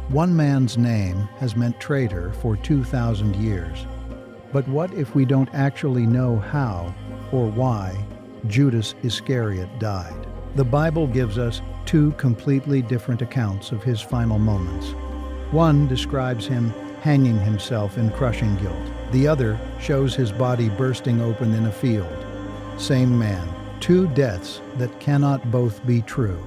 One man's name has meant traitor for 2,000 years. But what if we don't actually know how or why Judas Iscariot died? The Bible gives us two completely different accounts of his final moments. One describes him hanging himself in crushing guilt. The other shows his body bursting open in a field. Same man, two deaths that cannot both be true.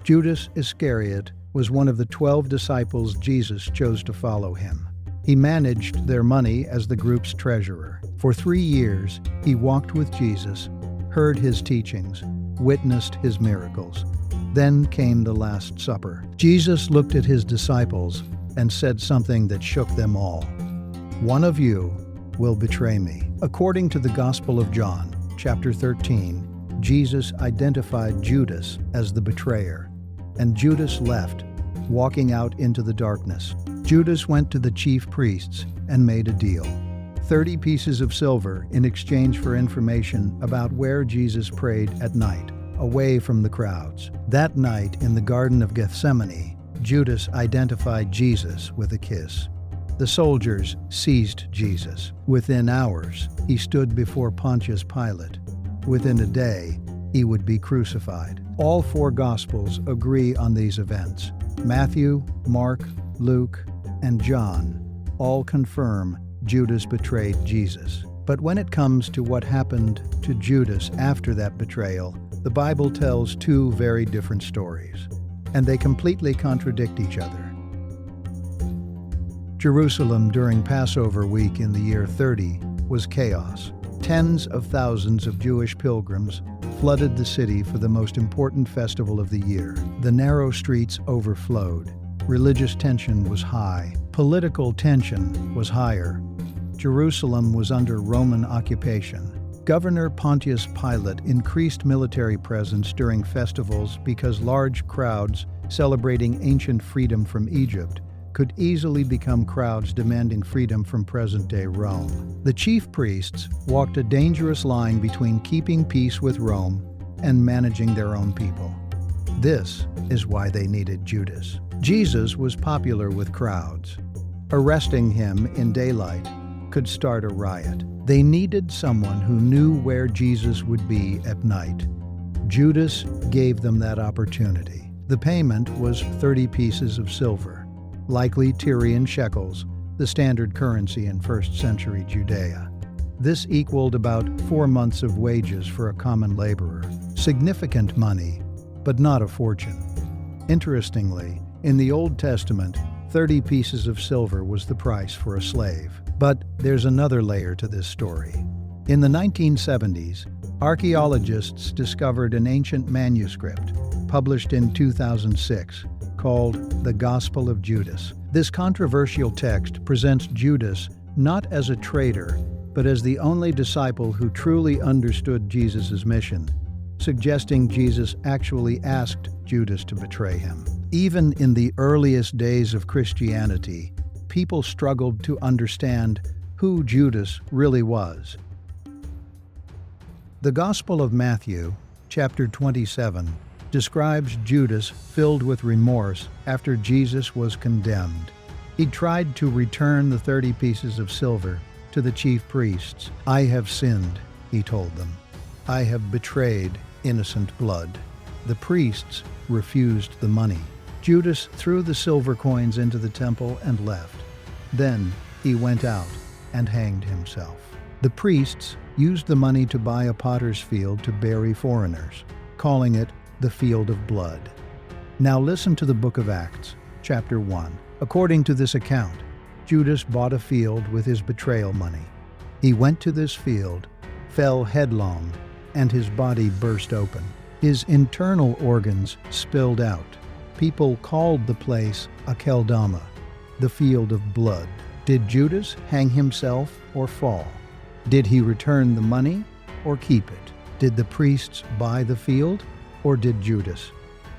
Judas Iscariot was one of the 12 disciples Jesus chose to follow him. He managed their money as the group's treasurer. For 3 years, he walked with Jesus, heard his teachings, witnessed his miracles. Then came the Last Supper. Jesus looked at his disciples and said something that shook them all. "One of you will betray me." According to the Gospel of John, chapter 13, Jesus identified Judas as the betrayer, and Judas left, walking out into the darkness. Judas went to the chief priests and made a deal. 30 pieces of silver in exchange for information about where Jesus prayed at night, away from the crowds. That night in the Garden of Gethsemane, Judas identified Jesus with a kiss. The soldiers seized Jesus. Within hours, he stood before Pontius Pilate. Within a day, he would be crucified. All 4 Gospels agree on these events. Matthew, Mark, Luke, and John all confirm Judas betrayed Jesus. But when it comes to what happened to Judas after that betrayal, the Bible tells 2 very different stories, and they completely contradict each other. Jerusalem during Passover week in the year 30 was chaos. Tens of thousands of Jewish pilgrims flooded the city for the most important festival of the year. The narrow streets overflowed. Religious tension was high. Political tension was higher. Jerusalem was under Roman occupation. Governor Pontius Pilate increased military presence during festivals because large crowds celebrating ancient freedom from Egypt could easily become crowds demanding freedom from present-day Rome. The chief priests walked a dangerous line between keeping peace with Rome and managing their own people. This is why they needed Judas. Jesus was popular with crowds. Arresting him in daylight could start a riot. They needed someone who knew where Jesus would be at night. Judas gave them that opportunity. The payment was 30 pieces of silver, likely Tyrian shekels, the standard currency in 1st century Judea. This equaled about 4 months of wages for a common laborer. Significant money, but not a fortune. Interestingly, in the Old Testament, 30 pieces of silver was the price for a slave. But there's another layer to this story. In the 1970s, archaeologists discovered an ancient manuscript, published in 2006, called The Gospel of Judas. This controversial text presents Judas not as a traitor, but as the only disciple who truly understood Jesus' mission, suggesting Jesus actually asked Judas to betray him. Even in the earliest days of Christianity, people struggled to understand who Judas really was. The Gospel of Matthew, chapter 27, describes Judas filled with remorse after Jesus was condemned. He tried to return the 30 pieces of silver to the chief priests. "I have sinned," he told them. "I have betrayed innocent blood." The priests refused the money. Judas threw the silver coins into the temple and left. Then he went out and hanged himself. The priests used the money to buy a potter's field to bury foreigners, calling it the Field of Blood. Now listen to the book of Acts, chapter 1. According to this account, Judas bought a field with his betrayal money. He went to this field, fell headlong, and his body burst open. His internal organs spilled out. People called the place Akeldama, the Field of Blood. Did Judas hang himself or fall? Did he return the money or keep it? Did the priests buy the field or did Judas?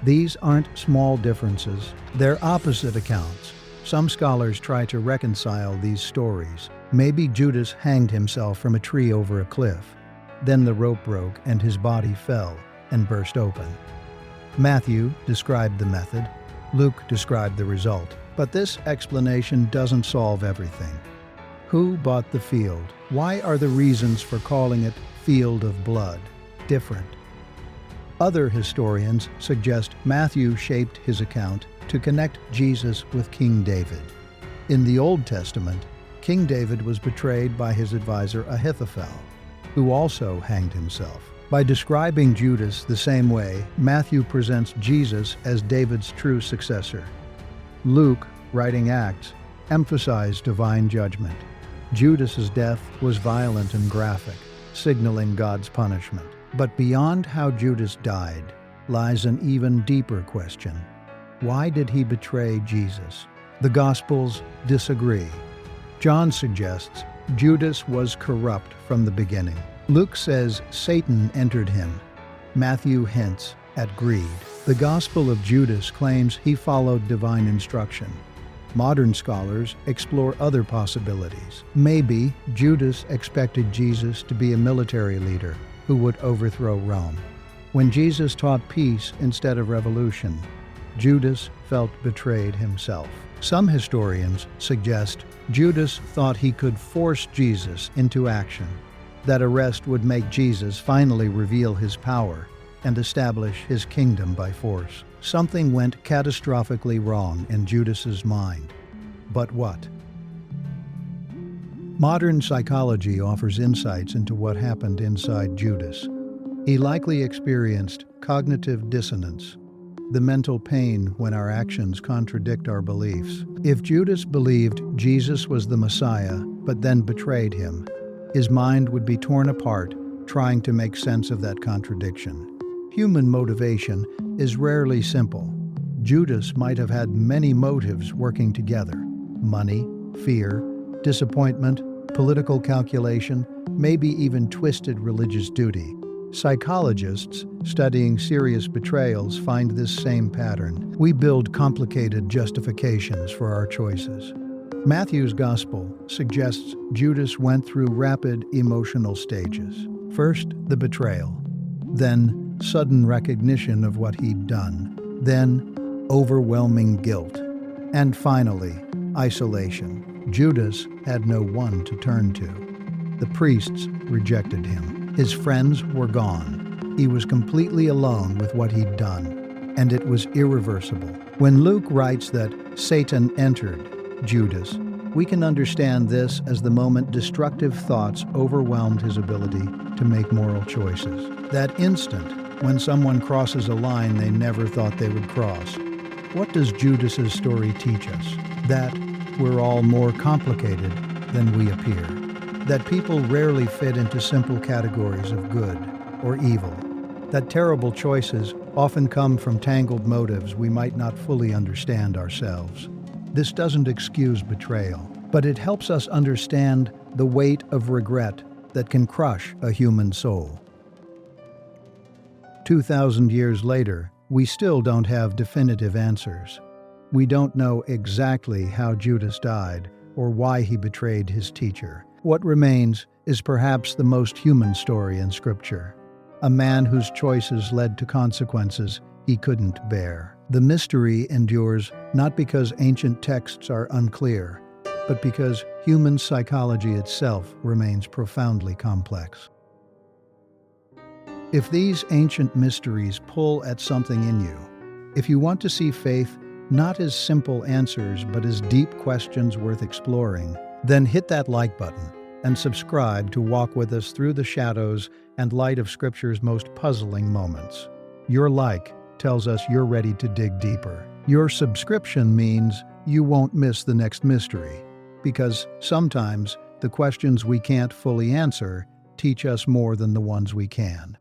These aren't small differences. They're opposite accounts. Some scholars try to reconcile these stories. Maybe Judas hanged himself from a tree over a cliff. Then the rope broke and his body fell and burst open. Matthew described the method. Luke described the result, but this explanation doesn't solve everything. Who bought the field? Why are the reasons for calling it Field of Blood different? Other historians suggest Matthew shaped his account to connect Jesus with King David. In the Old Testament, King David was betrayed by his advisor Ahithophel, who also hanged himself. By describing Judas the same way, Matthew presents Jesus as David's true successor. Luke, writing Acts, emphasized divine judgment. Judas's death was violent and graphic, signaling God's punishment. But beyond how Judas died lies an even deeper question. Why did he betray Jesus? The Gospels disagree. John suggests Judas was corrupt from the beginning. Luke says Satan entered him. Matthew hints at greed. The Gospel of Judas claims he followed divine instruction. Modern scholars explore other possibilities. Maybe Judas expected Jesus to be a military leader who would overthrow Rome. When Jesus taught peace instead of revolution, Judas felt betrayed himself. Some historians suggest Judas thought he could force Jesus into action. That arrest would make Jesus finally reveal his power and establish his kingdom by force. Something went catastrophically wrong in Judas's mind. But what? Modern psychology offers insights into what happened inside Judas. He likely experienced cognitive dissonance, the mental pain when our actions contradict our beliefs. If Judas believed Jesus was the Messiah, but then betrayed him, his mind would be torn apart, trying to make sense of that contradiction. Human motivation is rarely simple. Judas might have had many motives working together: money, fear, disappointment, political calculation, maybe even twisted religious duty. Psychologists studying serious betrayals find this same pattern. We build complicated justifications for our choices. Matthew's Gospel suggests Judas went through rapid emotional stages. First, the betrayal. Then, sudden recognition of what he'd done. Then, overwhelming guilt. And finally, isolation. Judas had no one to turn to. The priests rejected him. His friends were gone. He was completely alone with what he'd done, and it was irreversible. When Luke writes that Satan entered Judas, we can understand this as the moment destructive thoughts overwhelmed his ability to make moral choices. That instant, when someone crosses a line they never thought they would cross. What does Judas's story teach us? That we're all more complicated than we appear. That people rarely fit into simple categories of good or evil. That terrible choices often come from tangled motives we might not fully understand ourselves. This doesn't excuse betrayal, but it helps us understand the weight of regret that can crush a human soul. 2,000 years later, we still don't have definitive answers. We don't know exactly how Judas died or why he betrayed his teacher. What remains is perhaps the most human story in Scripture. A man whose choices led to consequences he couldn't bear. The mystery endures not because ancient texts are unclear, but because human psychology itself remains profoundly complex. If these ancient mysteries pull at something in you, if you want to see faith not as simple answers but as deep questions worth exploring, then hit that like button and subscribe to walk with us through the shadows and light of Scripture's most puzzling moments. Your like tells us you're ready to dig deeper. Your subscription means you won't miss the next mystery, because sometimes the questions we can't fully answer teach us more than the ones we can.